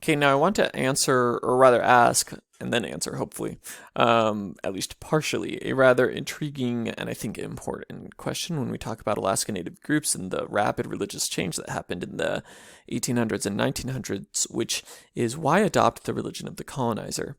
Okay, now I want to answer, or rather ask, and then answer, hopefully, at least partially, a rather intriguing and I think important question when we talk about Alaska Native groups and the rapid religious change that happened in the 1800s and 1900s, which is why adopt the religion of the colonizer?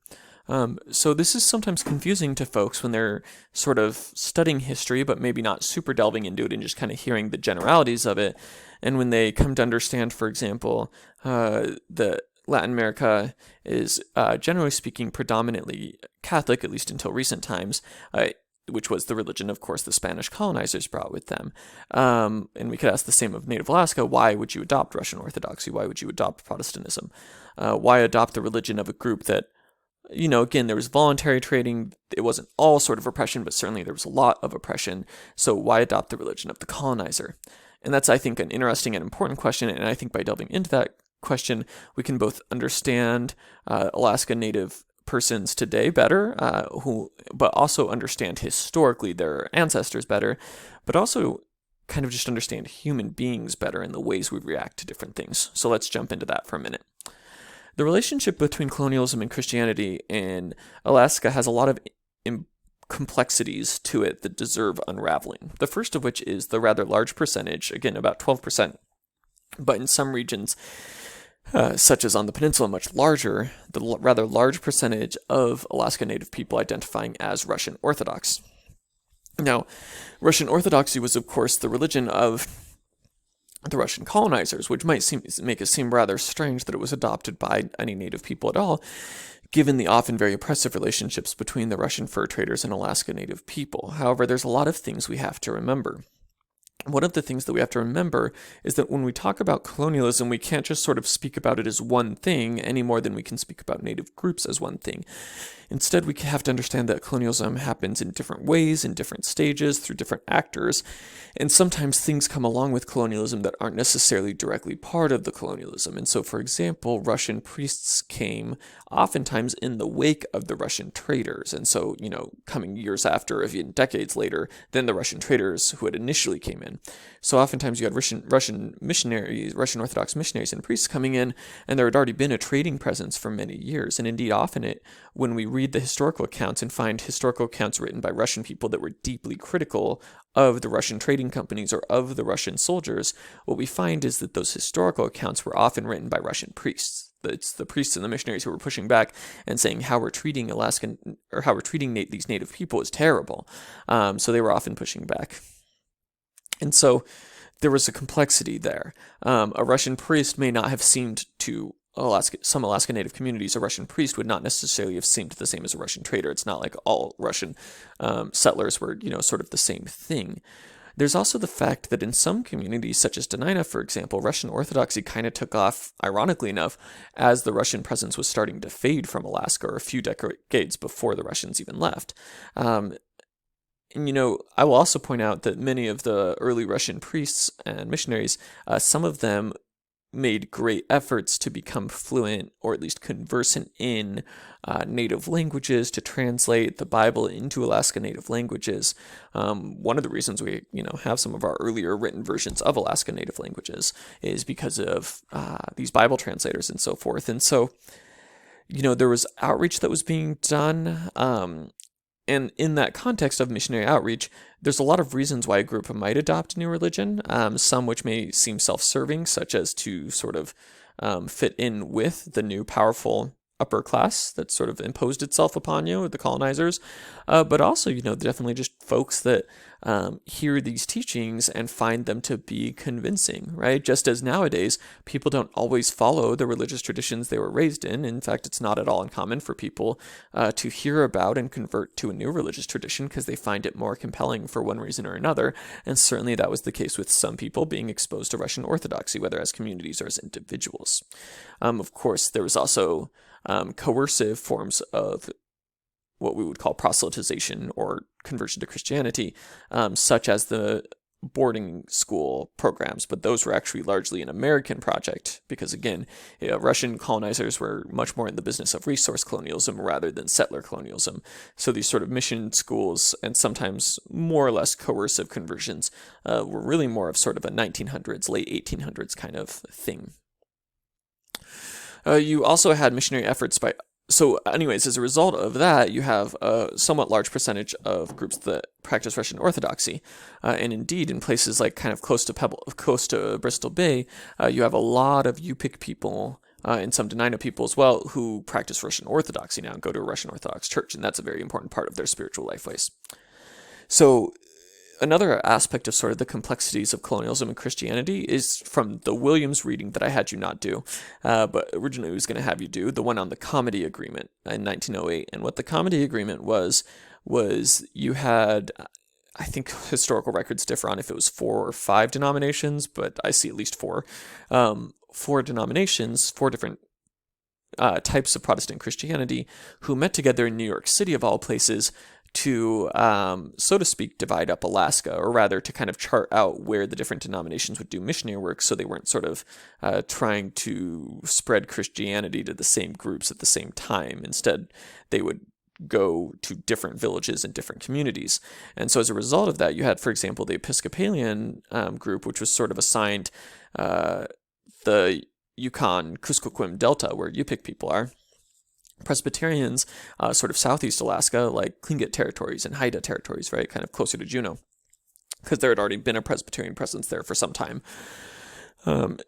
So this is sometimes confusing to folks when they're sort of studying history, but maybe not super delving into it and just kind of hearing the generalities of it. And when they come to understand, for example, the Latin America is, generally speaking, predominantly Catholic, at least until recent times, which was the religion, of course, the Spanish colonizers brought with them. And we could ask the same of Native Alaska. Why would you adopt Russian Orthodoxy? Why would you adopt Protestantism? Why adopt the religion of a group that, again, there was voluntary trading. It wasn't all sort of oppression, but certainly there was a lot of oppression. So why adopt the religion of the colonizer? And that's, I think, an interesting and important question. And I think by delving into that question, we can both understand Alaska Native persons today better, but also understand historically their ancestors better, but also kind of just understand human beings better and the ways we react to different things. So let's jump into that for a minute. The relationship between colonialism and Christianity in Alaska has a lot of complexities to it that deserve unraveling. The first of which is the rather large percentage, again, about 12%, but in some regions, such as on the peninsula, much larger, the rather large percentage of Alaska Native people identifying as Russian Orthodox. Now, Russian Orthodoxy was, of course, the religion of the Russian colonizers, which might make it seem rather strange that it was adopted by any Native people at all, given the often very oppressive relationships between the Russian fur traders and Alaska Native people. However, there's a lot of things we have to remember. One of the things that we have to remember is that when we talk about colonialism, we can't just sort of speak about it as one thing any more than we can speak about Native groups as one thing. Instead, we have to understand that colonialism happens in different ways, in different stages, through different actors, and sometimes things come along with colonialism that aren't necessarily directly part of the colonialism. And so, for example, Russian priests came oftentimes in the wake of the Russian traders. And so, coming years after, or even decades later, than the Russian traders who had initially came in. So oftentimes you had Russian missionaries, Russian Orthodox missionaries and priests coming in, and there had already been a trading presence for many years. And indeed, often when we read the historical accounts and find historical accounts written by Russian people that were deeply critical of the Russian trading companies or of the Russian soldiers, what we find is that those historical accounts were often written by Russian priests. It's the priests and the missionaries who were pushing back and saying how we're treating these native people is terrible. So they were often pushing back. And so there was a complexity there. A Russian priest may not have seemed to some Alaska Native communities, a Russian priest would not necessarily have seemed the same as a Russian trader. It's not like all Russian settlers were, sort of the same thing. There's also the fact that in some communities, such as Denina, for example, Russian Orthodoxy kind of took off, ironically enough, as the Russian presence was starting to fade from Alaska, or a few decades before the Russians even left. And, I will also point out that many of the early Russian priests and missionaries, some of them made great efforts to become fluent, or at least conversant in native languages, to translate the Bible into Alaska Native languages. One of the reasons we, have some of our earlier written versions of Alaska Native languages is because of these Bible translators and so forth. And so, there was outreach that was being done. And in that context of missionary outreach, there's a lot of reasons why a group might adopt a new religion, some which may seem self-serving, such as to sort of fit in with the new powerful upper class that sort of imposed itself upon the colonizers, but also, definitely just folks that hear these teachings and find them to be convincing, right? Just as nowadays, people don't always follow the religious traditions they were raised in. In fact, it's not at all uncommon for people to hear about and convert to a new religious tradition because they find it more compelling for one reason or another. And certainly that was the case with some people being exposed to Russian Orthodoxy, whether as communities or as individuals. Of course, there was also coercive forms of what we would call proselytization or conversion to Christianity, such as the boarding school programs, but those were actually largely an American project because, again, Russian colonizers were much more in the business of resource colonialism rather than settler colonialism. So these sort of mission schools and sometimes more or less coercive conversions were really more of sort of a 1900s, late 1800s kind of thing. You also had missionary efforts by. So, anyways, as a result of that, you have a somewhat large percentage of groups that practice Russian Orthodoxy, and indeed, in places like kind of close to Bristol Bay, you have a lot of Yupik people and some Denino people as well who practice Russian Orthodoxy now and go to a Russian Orthodox church, and that's a very important part of their spiritual lifeways. So, another aspect of sort of the complexities of colonialism and Christianity is from the Williams reading that I had you not do, but originally I was going to have you do, the one on the Comity Agreement in 1908. And what the Comity Agreement was you had, I think historical records differ on if it was 4 or 5 denominations, but I see at least 4. 4 denominations, 4 different types of Protestant Christianity who met together in New York City, of all places, to, so to speak, divide up Alaska, or rather to kind of chart out where the different denominations would do missionary work so they weren't sort of trying to spread Christianity to the same groups at the same time. Instead, they would go to different villages and different communities. And so as a result of that, you had, for example, the Episcopalian group, which was sort of assigned the Yukon-Kuskokwim Delta, where Yupik people are. Presbyterians, sort of southeast Alaska, like Tlingit territories and Haida territories, right, kind of closer to Juneau, because there had already been a Presbyterian presence there for some time. From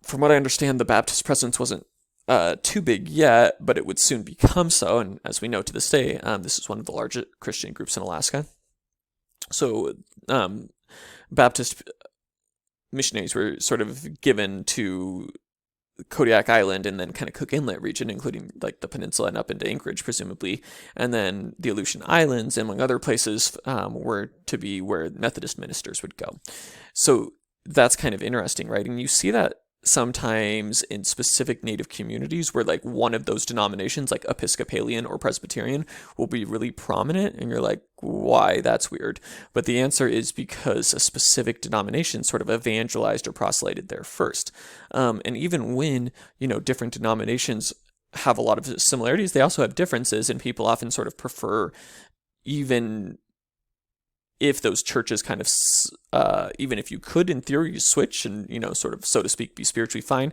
what I understand, the Baptist presence wasn't too big yet, but it would soon become so, and as we know to this day, this is one of the largest Christian groups in Alaska. So Baptist missionaries were sort of given to Kodiak Island and then kind of Cook Inlet region, including like the peninsula and up into Anchorage, presumably. And then the Aleutian Islands, among other places, were to be where Methodist ministers would go. So that's kind of interesting, right? And you see that sometimes in specific Native communities where like one of those denominations, like Episcopalian or Presbyterian, will be really prominent, and you're like, why? That's weird. But the answer is because a specific denomination sort of evangelized or proselyted there first. And even when, different denominations have a lot of similarities, they also have differences, and people often sort of prefer, even if those churches kind of, even if you could in theory switch and, sort of, so to speak, be spiritually fine,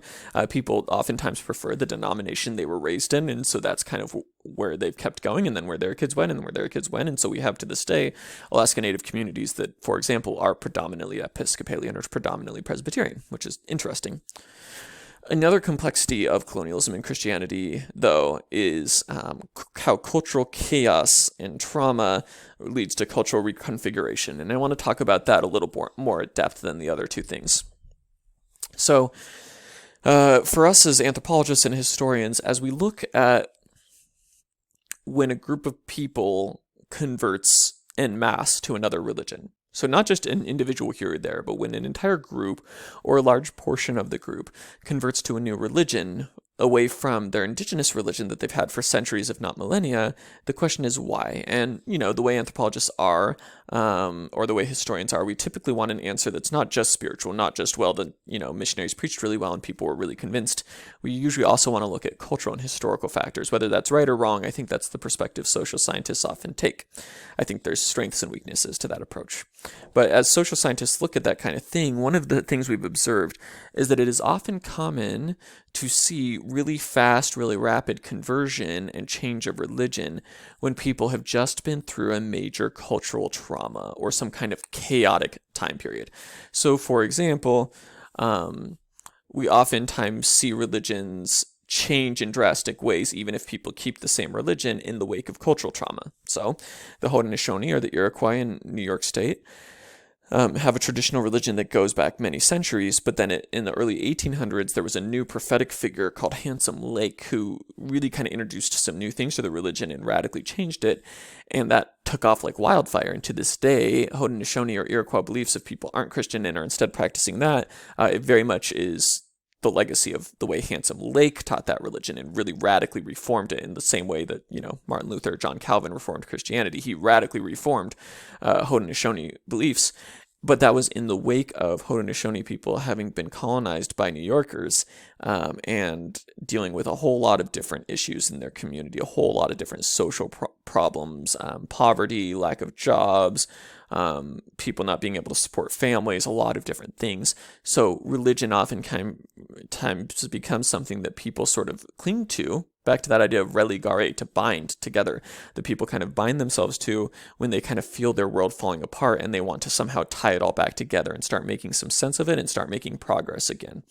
people oftentimes prefer the denomination they were raised in. And so that's kind of where they've kept going, and then where their kids went, and where their kids went. And so we have to this day Alaska Native communities that, for example, are predominantly Episcopalian or predominantly Presbyterian, which is interesting. Another complexity of colonialism and Christianity, though, is how cultural chaos and trauma leads to cultural reconfiguration. And I want to talk about that a little more at depth than the other two things. So, for us as anthropologists and historians, as we look at when a group of people converts en masse to another religion, so not just an individual here or there, but when an entire group or a large portion of the group converts to a new religion away from their indigenous religion that they've had for centuries, if not millennia, the question is why? And, the way anthropologists are, or the way historians are, we typically want an answer that's not just spiritual, not just, well, the, missionaries preached really well and people were really convinced. We usually also want to look at cultural and historical factors. Whether that's right or wrong, I think that's the perspective social scientists often take. I think there's strengths and weaknesses to that approach. But as social scientists look at that kind of thing, one of the things we've observed is that it is often common to see really fast, really rapid conversion and change of religion when people have just been through a major cultural trauma or some kind of chaotic time period. So, for example, we oftentimes see religions change in drastic ways, even if people keep the same religion in the wake of cultural trauma. So, the Haudenosaunee, or the Iroquois in New York State, have a traditional religion that goes back many centuries, but then in the early 1800s, there was a new prophetic figure called Handsome Lake who really kind of introduced some new things to the religion and radically changed it, and that took off like wildfire. And to this day, Haudenosaunee or Iroquois beliefs, if people aren't Christian and are instead practicing that, it very much is the legacy of the way Handsome Lake taught that religion and really radically reformed it in the same way that, Martin Luther, John Calvin reformed Christianity. He radically reformed Haudenosaunee beliefs. But that was in the wake of Haudenosaunee people having been colonized by New Yorkers and dealing with a whole lot of different issues in their community, a whole lot of different social problems, poverty, lack of jobs, people not being able to support families, a lot of different things. So religion oftentimes becomes something that people sort of cling to, back to that idea of religare, to bind together, that people kind of bind themselves to when they kind of feel their world falling apart and they want to somehow tie it all back together and start making some sense of it and start making progress again.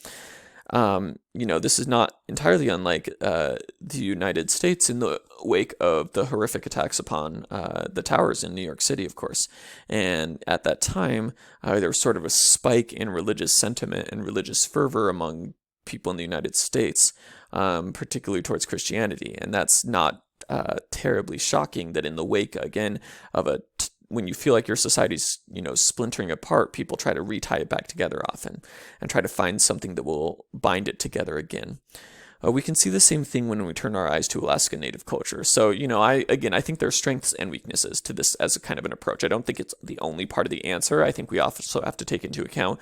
This is not entirely unlike the United States in the wake of the horrific attacks upon the towers in New York City, of course. And at that time, there was sort of a spike in religious sentiment and religious fervor among people in the United States, particularly towards Christianity. And that's not terribly shocking that in the wake, again, of when you feel like your society's, splintering apart, people try to retie it back together often and try to find something that will bind it together again. We can see the same thing when we turn our eyes to Alaska Native culture. So, I think there are strengths and weaknesses to this as a kind of an approach. I don't think it's the only part of the answer. I think we also have to take into account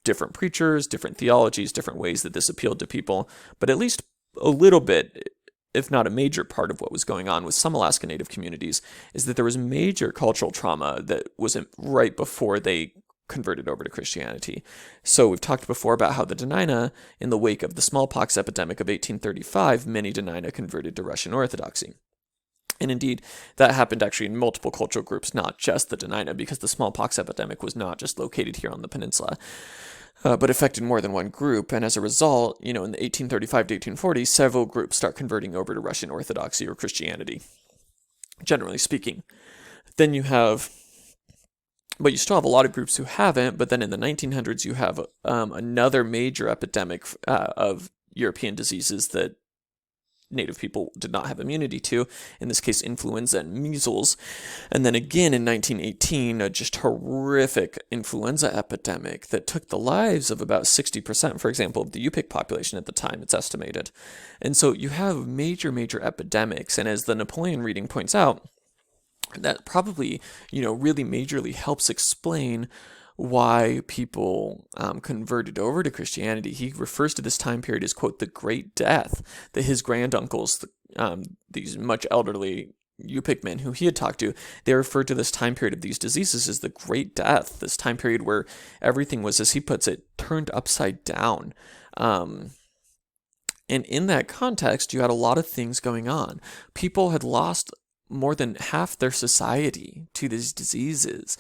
different preachers, different theologies, different ways that this appealed to people, but at least a little bit, if not a major part of what was going on with some Alaska Native communities, is that there was major cultural trauma that was right before they converted over to Christianity. So we've talked before about how the Dena'ina, in the wake of the smallpox epidemic of 1835, many Dena'ina converted to Russian Orthodoxy. And indeed, that happened actually in multiple cultural groups, not just the Dena'ina, because the smallpox epidemic was not just located here on the peninsula, but affected more than one group. And as a result, in the 1835 to 1840, several groups start converting over to Russian Orthodoxy or Christianity, generally speaking. Then you still have a lot of groups who haven't, but then in the 1900s, you have another major epidemic of European diseases that Native people did not have immunity to, in this case influenza and measles. And then again in 1918, a just horrific influenza epidemic that took the lives of about 60%, for example, of the Yupik population at the time, it's estimated. And so you have major epidemics, and as the Napoleon reading points out, that probably, really majorly helps explain why people converted over to Christianity. He refers to this time period as, quote, the Great Death, that his granduncles, these much elderly Yupik men who he had talked to, they referred to this time period of these diseases as the Great Death, this time period where everything was, as he puts it, turned upside down. And in that context, you had a lot of things going on. People had lost more than half their society to these diseases,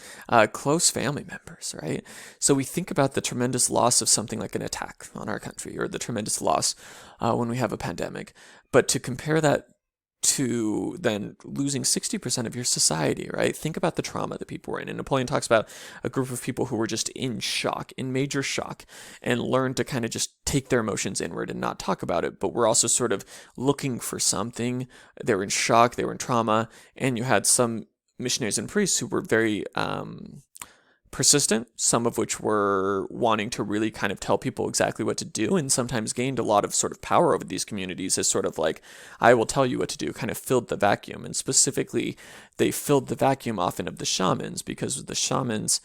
close family members, right? So we think about the tremendous loss of something like an attack on our country, or the tremendous loss when we have a pandemic. But to compare that to then losing 60% of your society, right? Think about the trauma that people were in. And Napoleon talks about a group of people who were just in shock, in major shock, and learned to kind of just take their emotions inward and not talk about it. But we're also sort of looking for something. They were in shock, they were in trauma, and you had some missionaries and priests who were very persistent, some of which were wanting to really kind of tell people exactly what to do, and sometimes gained a lot of sort of power over these communities as sort of like, I will tell you what to do, kind of filled the vacuum. And specifically, they filled the vacuum often of the shamans, because the shamans,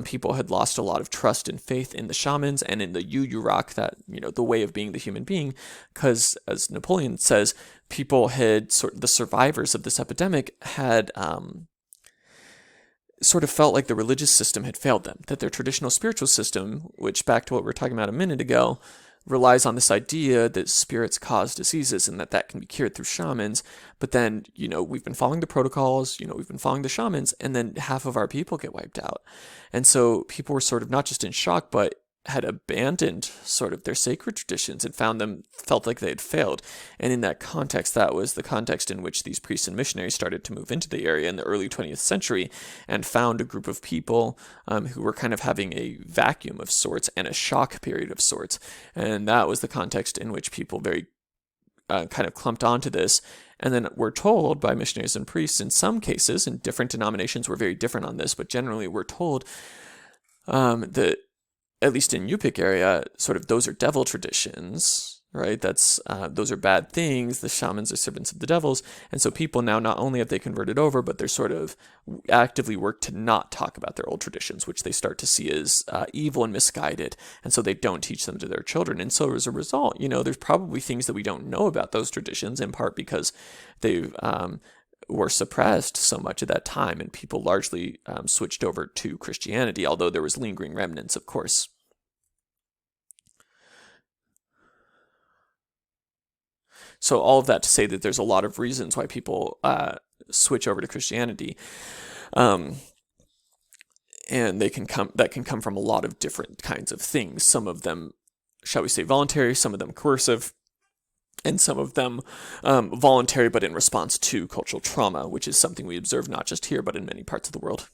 people had lost a lot of trust and faith in the shamans and in the Yuyurak, that, the way of being the human being, because as Napoleon says, people had the survivors of this epidemic had sort of felt like the religious system had failed them, that their traditional spiritual system, which, back to what we were talking about a minute ago, relies on this idea that spirits cause diseases and that can be cured through shamans. But then, we've been following the protocols, we've been following the shamans, and then half of our people get wiped out. And so people were sort of not just in shock, but had abandoned sort of their sacred traditions and felt like they had failed. And in that context, that was the context in which these priests and missionaries started to move into the area in the early 20th century and found a group of people who were kind of having a vacuum of sorts and a shock period of sorts. And that was the context in which people very kind of clumped onto this. And then we're told by missionaries and priests, in some cases, and different denominations were very different on this, but generally we're told that, at least in Yupik area, sort of those are devil traditions, right? That's those are bad things. The shamans are servants of the devils, and so people now not only have they converted over, but they're sort of actively work to not talk about their old traditions, which they start to see as evil and misguided, and so they don't teach them to their children. And so as a result, there's probably things that we don't know about those traditions, in part because they were suppressed so much at that time, and people largely switched over to Christianity, although there was lingering remnants, of course. So all of that to say that there's a lot of reasons why people switch over to Christianity, and that can come from a lot of different kinds of things. Some of them, shall we say, voluntary, some of them coercive, and some of them voluntary, but in response to cultural trauma, which is something we observe not just here, but in many parts of the world.